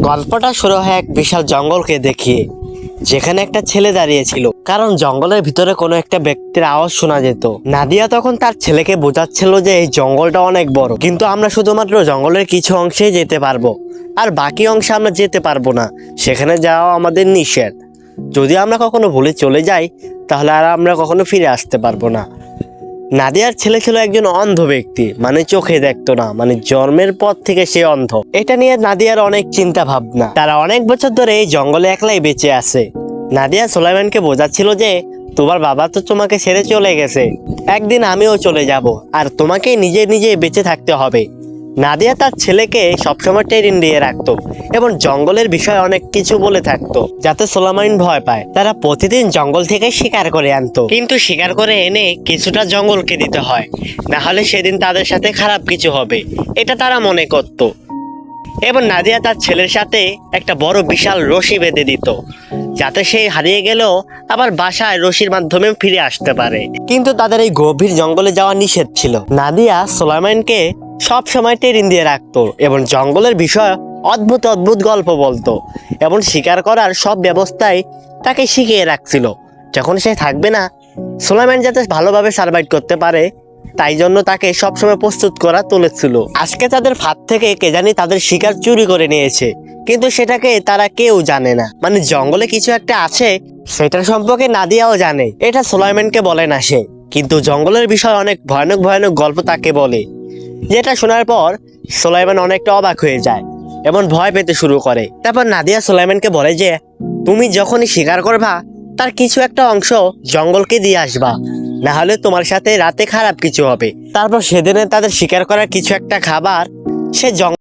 গল্পটা শুরু হয় এক বিশাল জঙ্গলকে দেখিয়ে, যেখানে একটা ছেলে দাঁড়িয়েছিল, কারণ জঙ্গলের ভিতরে কোনো একটা ব্যক্তির আওয়াজ শোনা যেত। নাদিয়া তখন তার ছেলেকে বোঝাচ্ছিল যে এই জঙ্গলটা অনেক বড়, কিন্তু আমরা শুধুমাত্র জঙ্গলের কিছু অংশেই যেতে পারবো, আর বাকি অংশে আমরা যেতে পারবো না। সেখানে যাওয়া আমাদের নিষেধ। যদি আমরা কখনো ভুলে চলে যাই, তাহলে আর আমরা কখনো ফিরে আসতে পারবো না। নাদিয়ার ছেলে ছিল একজন অন্ধ ব্যক্তি, মানে চোখে দেখতো না, মানে জন্মের পর থেকে সে অন্ধ। এটা নিয়ে নাদিয়ার অনেক চিন্তা ভাবনা। তারা অনেক বছর ধরে এই জঙ্গলে একলাই বেঁচে আছে। নাদিয়া সুলাইমানকে বোঝাচ্ছিল যে তোমার বাবা তো তোমাকে ছেড়ে চলে গেছে, একদিন আমিও চলে যাব, আর তোমাকে নিজে নিজে বেঁচে থাকতে হবে। নাদিয়া তার ছেলেকে সবসময় ট্রেনিং দিয়ে রাখতো এবং জঙ্গলের বিষয়ে অনেক কিছু বলে থাকতো, যাতে সুলাইমান ভয় পায়। তারা প্রতিদিন জঙ্গল থেকে শিকার করে আনতো, কিন্তু শিকার করে এনে কিছুটা জঙ্গলকে দিতে হয়, না হলে সেদিন তাদের সাথে খারাপ কিছু হবে, এটা তারা মনে করত। এবং নাদিয়া তার ছেলের সাথে একটা বড় বিশাল রশি বেঁধে দিত, যাতে সে হারিয়ে গেলেও আবার বাসায় রশির মাধ্যমে ফিরে আসতে পারে। কিন্তু তাদের এই গভীর জঙ্গলে যাওয়া নিষেধ ছিল। নাদিয়া সুলাইমানকে সব সময় ট্রেনিং দিয়ে রাখতো এবং জঙ্গলের বিষয়ে অদ্ভুত অদ্ভুত গল্প বলতো, এবং শিকার করার সব ব্যবস্থাই তাকে শিখিয়ে রাখছিল। যখন সে থাকবে না, সুলাইমান যাতে ভালোভাবে সার্ভাইভ করতে পারে, তাই জন্য তাকে সবসময় প্রস্তুত করা তুলেছিল। আজকে তাদের ফাঁদ থেকে কে জানি তাদের শিকার চুরি করে নিয়েছে, কিন্তু সেটাকে তারা কেউ জানে না। মানে জঙ্গলে কিছু একটা আছে, সেটার সম্পর্কে নাদিয়াও জানে, এটা সুলাইমানকে বলে না সে। কিন্তু জঙ্গলের বিষয়ে অনেক ভয়ানক ভয়ানক গল্প তাকে বলে, যেটা শোনার পর সুলাইমান অনেকটা অবাক হয়ে যায় এবং ভয় পেতে শুরু করে। তারপর নাদিয়া সুলাইমানকে বলে যে তুমি যখনই শিকার করবা, তার কিছু একটা অংশ জঙ্গলকে দিয়ে আসবা, না হলে তোমার সাথে রাতে খারাপ কিছু হবে। তারপর সেদিনে তাদের শিকার করার কিছু একটা খাবার সে জানে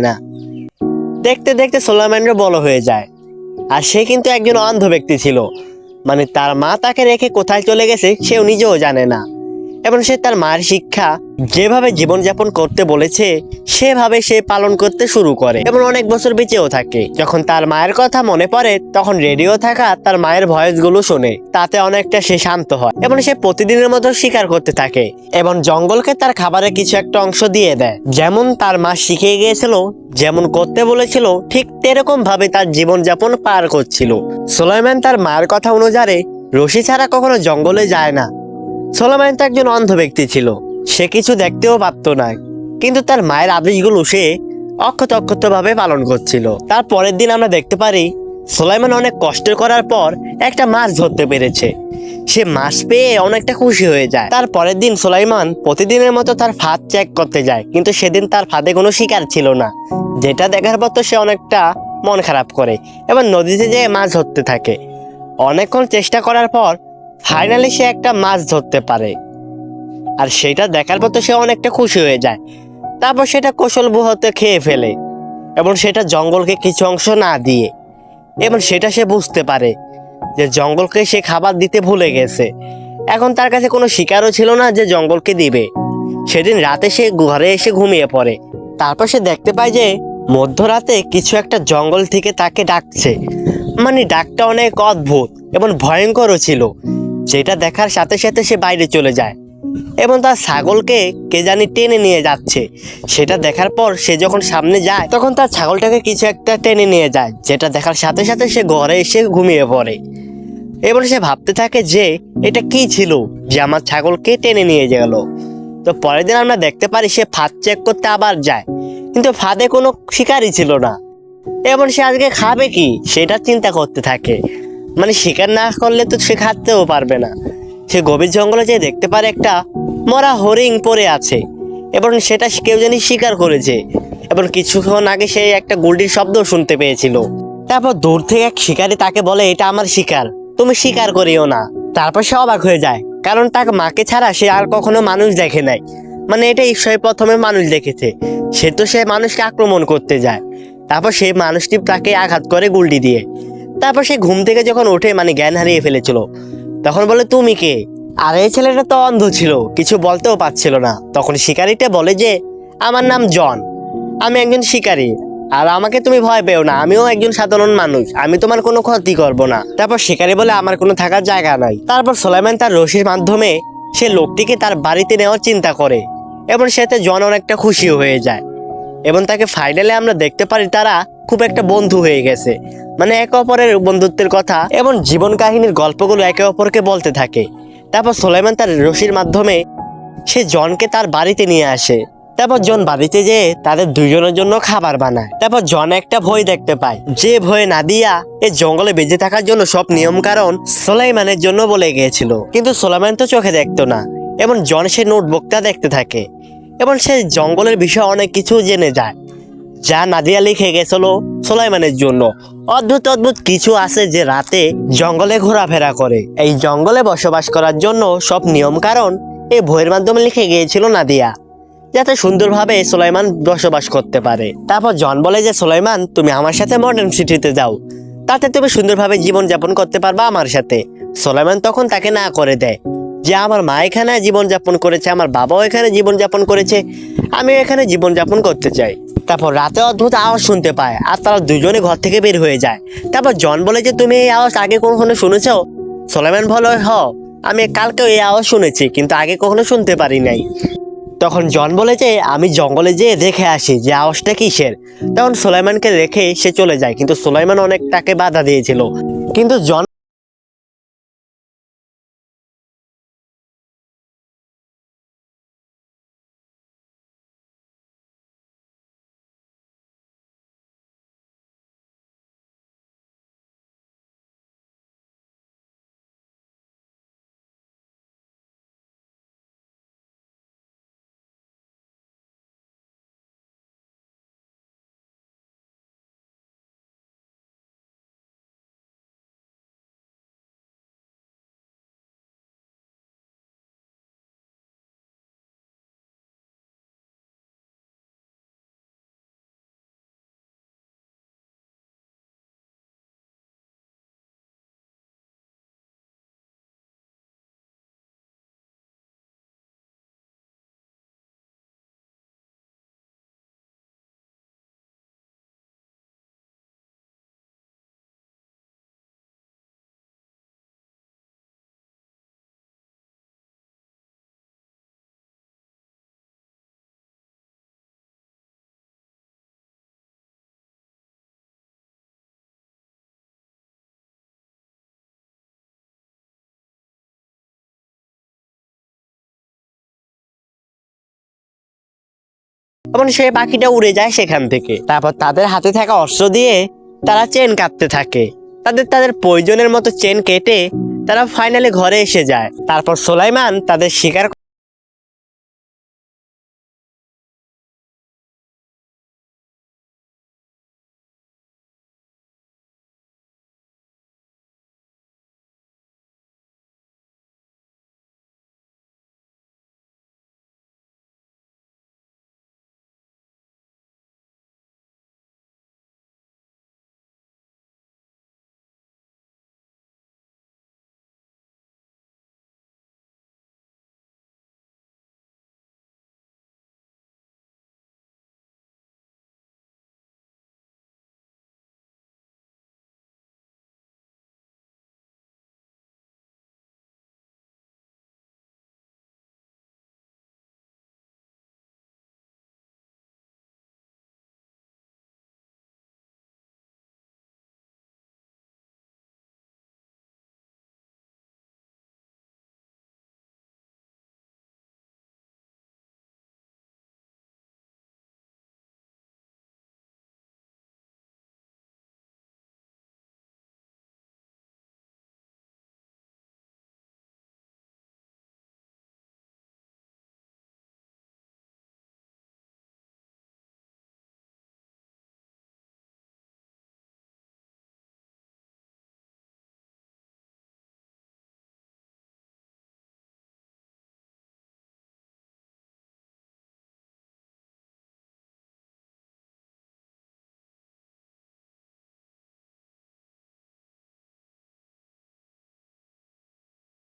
না। দেখতে দেখতে সুলাইমানের বড় হয়ে যায়, আর সে কিন্তু একজন অন্ধ ব্যক্তি ছিল। মানে তার মা তাকে রেখে কোথায় চলে গেছে সেও নিজেও জানে না, এবং সে তার মায়ের শিক্ষা যেভাবে জীবনযাপন করতে বলেছে সেভাবে সে পালন করতে শুরু করে, এবং অনেক বছর বেঁচেও থাকে। যখন তার মায়ের কথা মনে পড়ে, তখন রেডিও থাকা তার মায়ের ভয়েস গুলো শোনে, তাতে অনেকটা সে শান্ত হয়, এবং সে প্রতিদিনের মতো শিকার করতে থাকে এবং জঙ্গলকে তার খাবারের কিছু একটা অংশ দিয়ে দেয়। যেমন তার মা শিখিয়ে গিয়েছিল, যেমন করতে বলেছিল, ঠিক তেরকম ভাবে তার জীবনযাপন পার করছিল। সুলাইমান তার মায়ের কথা অনুযায়ী রশি ছাড়া কখনো জঙ্গলে যায় না। সুলাইমান তো একজন অন্ধ ব্যক্তি ছিল, সে কিছু দেখতেও পারতো না, কিন্তু তার মায়ের আদেশগুলো সে অক্ষত অক্ষত ভাবে পালন করছিল। তার পরের দিন আমরা দেখতে পারি সুলাইমান অনেক কষ্ট করার পর একটা মাছ ধরতে পেরেছে। সে মাছ পেয়ে অনেকটা খুশি হয়ে যায়। তার পরের দিন সুলাইমান প্রতিদিনের মতো তার ফাঁদ চেক করতে যায়, কিন্তু সেদিন তার ফাঁদে কোনো শিকার ছিল না, যেটা দেখার পর তো সে অনেকটা মন খারাপ করে এবং নদীতে যেয়ে মাছ ধরতে থাকে। অনেকক্ষণ চেষ্টা করার পর ফাইনালি সে একটা মাছ ধরতে পারে। আর সেটা দেখার পর তো সে অনেকটা খুশি হয়ে যায়। তারপর সেটা কৌশলবুহতে খেয়ে ফেলে এবং সেটা জঙ্গলকে কিছু অংশ না দিয়ে, এবং সেটা সে বুঝতে পারে যে জঙ্গলকে সে খাবার দিতে ভুলে গেছে। এখন তার কাছে কোনো শিকারও ছিল না যে জঙ্গলকে দিবে। সেদিন রাতে সে ঘরে এসে ঘুমিয়ে পড়ে। তারপর সে দেখতে পায় যে মধ্যরাতে কিছু একটা জঙ্গল থেকে তাকে ডাকছে। মানে ডাকটা অনেক অদ্ভুত এবং ভয়ঙ্করও ছিল, যেটা দেখার সাথে সাথে সে বাইরে চলে যায় এবং তার ছাগলকে কে জানি টেনে নিয়ে যাচ্ছে। সেটা দেখার পর সে যখন সামনে যায় তখন তার ছাগলটাকে কিছু একটা টেনে নিয়ে যায়, যেটা দেখার সাথে সাথে সে ঘরে এসে ঘুমিয়ে পড়ে এবং সে ভাবতে থাকে যে এটা কি ছিল যে আমার ছাগলকে টেনে নিয়ে গেল। তো পরের দিন আমরা দেখতে পারি সে ফাঁদ চেক করতে আবার যায়, কিন্তু ফাঁদে কোনো শিকারই ছিল না এবং সে আজকে খাবে কি সেটা চিন্তা করতে থাকে। মানে শিকার না করলে তো সে খাতেও পারবে না। সে গভীর জঙ্গলে যেয়ে দেখতে পারে একটা মরা হরিণ পড়ে আছে এবং সেটা কেউ জানি শিকার করেছে এবং কিছুক্ষণ আগে সে একটা গুলটির শব্দ শুনতে পেয়েছিল। তারপর দূর থেকে এক শিকারী তাকে বলে, এটা আমার শিকার, তুমি শিকার করিও না। তারপর সে অবাক হয়ে যায়, কারণ তার মাকে ছাড়া সে আর কখনো মানুষ দেখে নাই। মানে এটা ঈশ্বর প্রথমে মানুষ দেখেছে। সে মানুষকে আক্রমণ করতে যায়। তারপর সেই মানুষটি তাকে আঘাত করে গুলটি দিয়ে। তারপর সে ঘুম থেকে যখন ওঠে, মানে জ্ঞান হারিয়ে ফেলেছিল, তখন বলে তুমি কে? আর এই ছেলেটা তো অন্ধ ছিল, কিছু বলতেও পারছিল না। তখন শিকারীটা বলে যে আমার নাম জন, আমি একজন শিকারী, আর আমাকে তুমি ভয় পেও না, আমিও একজন সাধারণ মানুষ, আমি তোমার কোনো ক্ষতি করব না। তারপর শিকারী বলে আমার কোনো থাকার জায়গা নাই। তারপর সুলাইমান তার রশির মাধ্যমে সে লোকটিকে তার বাড়িতে নেওয়ার চিন্তা করে এবং সেতে জন অনেকটা খুশিও হয়ে যায় এবং তাকে ফাইনালে আমরা দেখতে পারি তারা খুব একটা বন্ধু হয়ে গেছে। মানে একে অপরের বন্ধুত্বের কথা এবং জীবন কাহিনীর গল্পগুলো একে অপরকে বলতে থাকে। তারপর সুলাইমান তার রশির মাধ্যমে সে জনকে তার বাড়িতে নিয়ে আসে। তারপর জন বাড়িতে যেয়ে তাদের দুইজনের জন্য খাবার বানায়। তারপর জন একটা ভয় দেখতে পায়, যে ভয়ে নাদিয়া এই জঙ্গলে বেঁচে থাকার জন্য সব নিয়ম কারণ সুলাইমানের জন্য বলে গিয়েছিল, কিন্তু সুলাইমান তো চোখে দেখতো না এবং জন সে নোটবুকটা দেখতে থাকে এবং সে জঙ্গলের বিষয়ে অনেক কিছু জেনে যায়, যা নাদিয়া লিখে গেছিল সুলাইমানের জন্য। অদ্ভুত অদ্ভুত কিছু আছে যে রাতে জঙ্গলে ঘোরাফেরা করে, এই জঙ্গলে বসবাস করার জন্য সব নিয়ম কারণ এই বইয়ের মাধ্যমে লিখে গিয়েছিল নাদিয়া, যাতে সুন্দরভাবে সুলাইমান বসবাস করতে পারে। তারপর জন বলে যে সুলাইমান তুমি আমার সাথে মডার্ন সিটিতে যাও, তাতে তুমি সুন্দরভাবে জীবনযাপন করতে পারবা আমার সাথে। সুলাইমান তখন তাকে না করে দেয় যে আমার মা এখানে জীবনযাপন করেছে, আমার বাবাও এখানে জীবনযাপন করেছে, আমিও এখানে জীবনযাপন করতে চাই। তারপর রাতে অদ্ভুত আওয়াজ শুনতে পায় আর তারা দুজনে ঘর থেকে বের হয়ে যায়। তারপর জন বলে যে তুমি এই আওয়াজ আগে কখনো শুনেছ? সুলাইমান বলে আমি কালকেও এই আওয়াজ শুনেছি, কিন্তু আগে কখনো শুনতে পারি নাই। তখন জন বলে যে আমি জঙ্গলে যেয়ে দেখে আসি যে আওয়াজটা কিসের। তখন সুলাইমানকে রেখে সে চলে যায়, কিন্তু সুলাইমান অনেক তাকে বাধা দিয়েছিল, কিন্তু জন এবং সে পাখিটা উড়ে যায় সেখান থেকে। তারপর তাদের হাতে থাকা অস্ত্র দিয়ে তারা চেন কাটতে থাকে। তাদের তাদের প্রয়োজনের মতো চেন কেটে তারা ফাইনালি ঘরে এসে যায়। তারপর সুলাইমান তাদের শিকার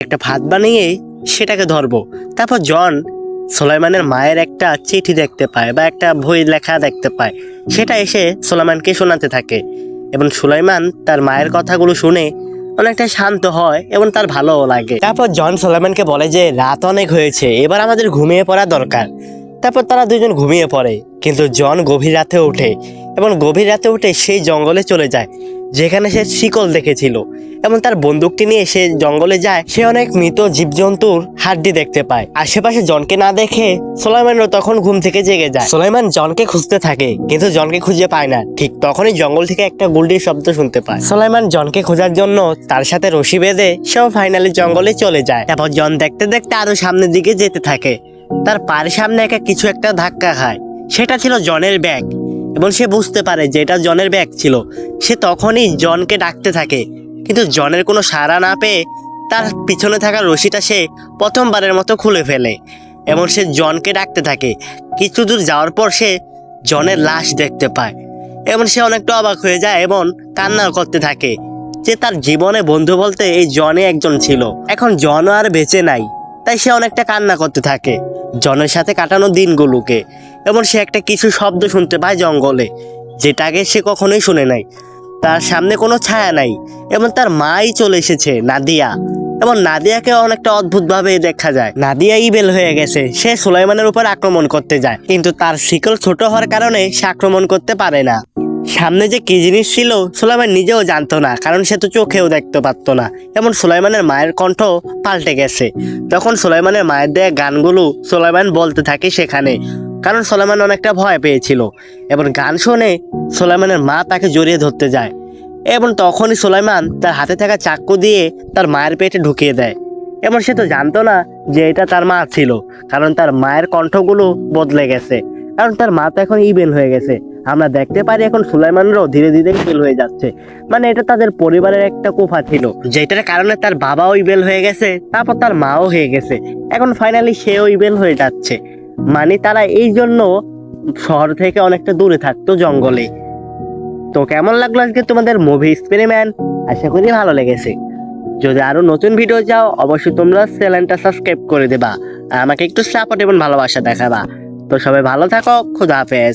একটা ভাত বানিয়ে সেটাকে ধরবো। তারপর জন সুলাইমানের মায়ের একটা চিঠি দেখতে পায় বা একটা বই লেখা দেখতে পায়, সেটা এসে সুলাইমানকে শোনাতে থাকে এবং সুলাইমান তার মায়ের কথাগুলো শুনে অনেকটা শান্ত হয় এবং তার ভালোও লাগে। তারপর জন সুলাইমানকে বলে যে রাত অনেক হয়েছে, এবার আমাদের ঘুমিয়ে পড়া দরকার। তারপর তারা দুজন ঘুমিয়ে পড়ে, কিন্তু জন গভীর রাতে ওঠে এবং গভীর রাতে উঠে সেই জঙ্গলে চলে যায় যেখানে সে শিকল দেখেছিল এবং তার বন্দুকটি নিয়ে সে জঙ্গলে যায়। সে অনেক মৃত জীবজন্তুর হাড্ডি দেখতে পায়। আশেপাশে জনকে না দেখে সুলাইমানও তখন ঘুম থেকে জেগে যায়। সুলাইমান জনকে খুঁজতে থাকে, কিন্তু জনকে খুঁজে পায় না। ঠিক তখনই জঙ্গল থেকে একটা গুলডির শব্দ শুনতে পায়। সুলাইমান জনকে খোঁজার জন্য তার সাথে রশি বেঁধে সেও ফাইনালি জঙ্গলে চলে যায়। তারপর জন দেখতে দেখতে আরো সামনের দিকে যেতে থাকে। তার পায়ের সামনে কিছু একটা ধাক্কা খায়, সেটা ছিল জনের ব্যাগ এবং সে বুঝতে পারে যে এটা জনের ব্যাগ ছিল। সে তখনই জনকে ডাকতে থাকে, কিন্তু জনের কোনো সাড়া না পেয়ে তার পিছনে থাকা রশিটা সে প্রথমবারের মতো খুলে ফেলে এবং সে জনকে ডাকতে থাকে। কিছু দূর যাওয়ার পর সে জনের লাশ দেখতে পায় এবং সে অনেকটা অবাক হয়ে যায় এবং কান্না করতে থাকে যে তার জীবনে বন্ধু বলতে এই জনে একজন ছিল, এখন জনও আর বেঁচে নাই। তাই সে অনেকটা কান্না করতে থাকে জনের সাথে কাটানো দিনগুলোকে এবং সে একটা কিছু শব্দ শুনতে পায় জঙ্গলে, যেটা আগে সে কখনোই শুনে নাই। তার সামনে কোনো ছায়া নাই এবং তার মাই চলে এসেছে, নাদিয়া। এবং নাদিয়াকে অনেকটা অদ্ভুতভাবে দেখা যায়। নাদিয়া ইবেল হয়ে গেছে, সে সুলাইমানের উপর আক্রমণ করতে যায়, কিন্তু তার শিকল ছোট হওয়ার কারণে সে আক্রমণ করতে পারে না। সামনে যে কি জিনিস ছিল সুলাইমান নিজেও জানতো না, কারণ সে তো চোখেও দেখতে পারতো না। এবং সুলাইমানের মায়ের কণ্ঠ পাল্টে গেছে। তখন সুলাইমানের মায়ের দেয়া গানগুলো সুলাইমান বলতে থাকে সেখানে, কারণ সুলাইমান অনেকটা ভয় পেয়েছিল। এবং গান শুনে সুলাইমানের মা তাকে জড়িয়ে ধরতে যায় এবং তখনই সুলাইমান তার হাতে থাকা চাকু দিয়ে তার মায়ের পেটে ঢুকিয়ে দেয়। এবং সে তো জানতো না যে এটা তার মা ছিল, কারণ তার মায়ের কণ্ঠগুলো বদলে গেছে, কারণ তার মা তো এখন ইবেল হয়ে গেছে। আমরা দেখতে পারি এখন সুলাইমানরাও ধীরে ধীরে ইবেল হয়ে যাচ্ছে, মানে এটা তাদের পরিবারের একটা কুফা ছিল, যেটার কারণে তার বাবাও ইবেল হয়ে গেছে, তারপর তার মাও হয়ে গেছে, এখন ফাইনালি সেও ইবেল হয়ে যাচ্ছে। মানে তারা এই জন্য শহর থেকে অনেকটা দূরে থাকতো, জঙ্গলে। তো কেমন লাগলো আজকে তোমাদের মুভি এক্সপেরিমেন্ট? আশা করি ভালো লেগেছে। যদি আরো নতুন ভিডিও চাও অবশ্যই তোমরা চ্যানেলটা সাবস্ক্রাইব করে দেবা আর আমাকে একটু সাপোর্ট এবং ভালোবাসা দেখাবা। তো সবাই ভালো থাকো, খুদা হাফেজ।